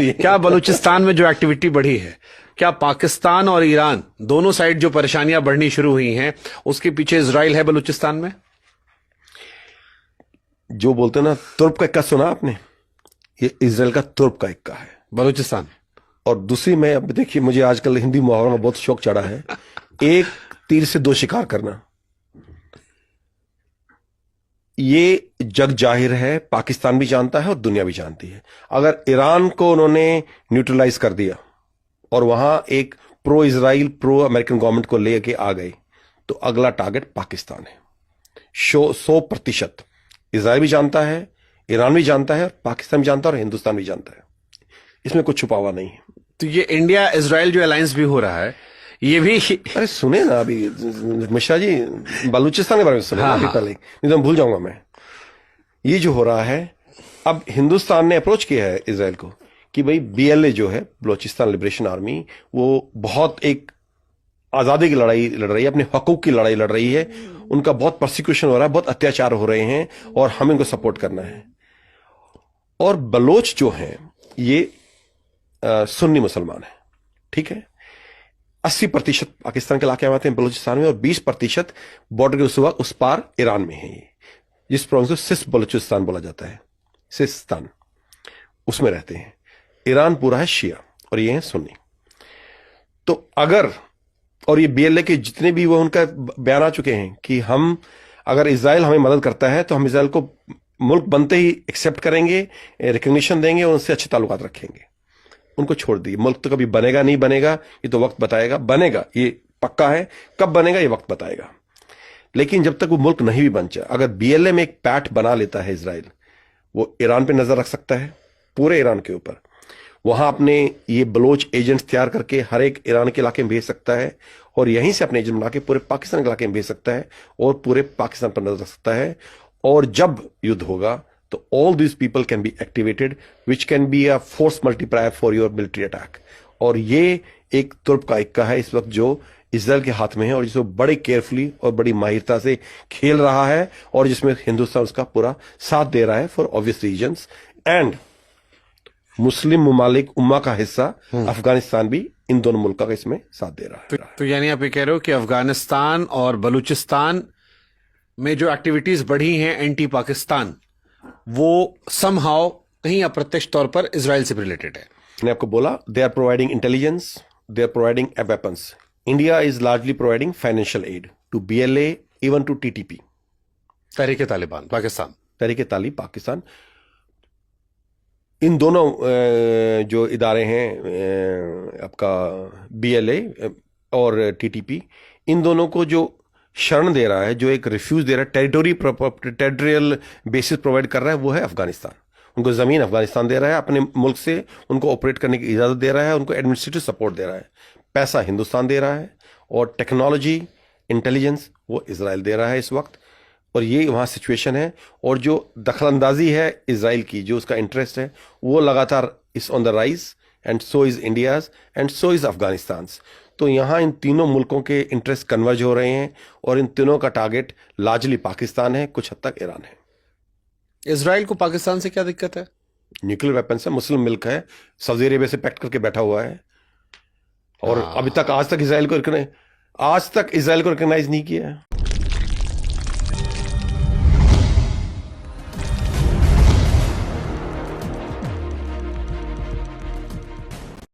होती है। क्या बलूचिस्तान में जो एक्टिविटी बढ़ी है, क्या पाकिस्तान और ईरान दोनों साइड जो परेशानियां बढ़नी शुरू हुई हैं उसके पीछे इजराइल है बलूचिस्तान में? जो बोलते हैं ना तुर्क का इक्का, सुना आपने? ये इजराइल का तुर्क का इक्का है बलूचिस्तान। और दूसरी, मैं अब देखिए, मुझे आजकल हिंदी मुहावरों में बहुत शौक चढ़ा है, एक तीर से दो शिकार करना। ये जग जाहिर है, पाकिस्तान भी जानता है और दुनिया भी जानती है। अगर ईरान को उन्होंने न्यूट्रलाइज कर दिया और वहां एक pro Israel pro American government को लेके आ गए, तो अगला टारगेट पाकिस्तान है। 100% इजराइल भी जानता है, ईरान भी जानता है, और पाकिस्तान भी जानता है, और हिंदुस्तान भी जानता है। इसमें कुछ छुपा हुआ नहीं है। तो ये इंडिया इजराइल जो अलायंस भी हो रहा है, ये भी अरे सुने ना, अभी मिश्रा जी बलूचिस्तान के बारे में सुने। हाँ, अभी पहले, नहीं तो मैं भूल जाऊंगा मैं। ये जो हो रहा है, अब हिंदुस्तान ने अप्रोच किया है इजराइल को कि भाई BLA जो है, बलूचिस्तान लिबरेशन आर्मी, वो बहुत एक आजादी की लड़ाई लड़ रही है, अपने हकूक की लड़ाई लड़ रही है। उनका बहुत प्रोसिक्यूशन हो रहा है, बहुत अत्याचार हो रहे हैं, और हमें उनको सपोर्ट करना है। और बलोच जो हैं, ये सुन्नी मुसलमान है, ठीक है। 80% पाकिस्तान के इलाके में आते हैं बलूचिस्तान में, और 20% बॉर्डर के उस पार ईरान में है। ये जिस प्रोविंस को सिस बलूचिस्तान बोला जाता है, सिस्तान, उसमें रहते हैं। ईरान पूरा है शिया और ये है सुन्नी। तो अगर, और ये BLA के जितने भी वो उनका बयान आ चुके हैं कि हम, अगर इजराइल हमें मदद करता है तो हम इजराइल को मुल्क बनते ही एक्सेप्ट करेंगे, रिकग्निशन देंगे और उनसे अच्छे ताल्लुकात रखेंगे। उनको छोड़ दिए। मुल्क तो कभी बनेगा नहीं बनेगा ये तो वक्त बताएगा, बनेगा ये पक्का है, कब बनेगा ये वक्त बताएगा। लेकिन जब तक वो मुल्क नहीं भी बन जाए, अगर BLA में एक पैठ बना लेता है इजराइल, वो ईरान पे नजर रख सकता है, पूरे ईरान के ऊपर। वहां अपने ये बलोच एजेंट्स तैयार करके हर एक ईरान के इलाके में भेज सकता है, और यहीं से अपने एजेंट बना के पूरे पाकिस्तान के इलाके में भेज सकता है, और पूरे पाकिस्तान पर नजर रख सकता है। और जब युद्ध होगा तो all these people can be activated, which can be a force multiplier for your military attack. और ये एक तुर्क का इक्का है इस वक्त जो इजराइल के हाथ में है, और जिसको बड़ी केयरफुली और बड़ी माहिरता से खेल रहा है, और जिसमें हिंदुस्तान उसका पूरा साथ दे रहा है for obvious reasons. And Muslim ममालिक उम्मा का हिस्सा अफगानिस्तान भी इन दोनों मुल्कों का इसमें साथ दे रहा है। तो यानी आप ये कह रहे हो कि अफगानिस्तान और बलूचिस्तान में जो एक्टिविटीज बढ़ी हैं एंटी पाकिस्तान, वो समहाउ कहीं अप्रत्यक्ष तौर पर इजराइल से रिलेटेड है। मैंने आपको बोला, they are providing intelligence, they are providing weapons. India is largely providing financial aid to BLA, even to TTP, Tehreek-e Taliban Pakistan. Tehreek-e Talib Pakistan. इन दोनों जो इदारे हैं, आपका BLA और TTP, इन दोनों को जो शरण दे रहा है, जो एक रिफ्यूज दे रहा है, टेरिटोरियल बेसिस प्रोवाइड कर रहा है, वो है अफगानिस्तान। उनको जमीन अफगानिस्तान दे रहा है, अपने मुल्क से उनको ऑपरेट करने की इजाजत दे रहा है, उनको एडमिनिस्ट्रेटिव सपोर्ट दे रहा है। पैसा हिंदुस्तान दे रहा है, और टेक्नोलॉजी इंटेलिजेंस वो इजराइल दे रहा है इस वक्त। और ये वहाँ सिचुएशन है। और जो दखलंदाजी है इजराइल की, जो उसका इंटरेस्ट है, वो लगातार is on the rise, and so is India's, and so is Afghanistan. तो यहाँ इन तीनों मुल्कों के इंटरेस्ट कन्वर्ज हो रहे हैं, और इन तीनों का टारगेट लार्जली पाकिस्तान है, कुछ हद तक ईरान है। इजराइल को पाकिस्तान से क्या दिक्कत है? न्यूक्लियर वेपन है, मुस्लिम मुल्क है, सऊदी अरेबिया से पैक्ट करके बैठा हुआ है, और अभी तक आज तक इजराइल को रिकॉग्नाइज नहीं किया है।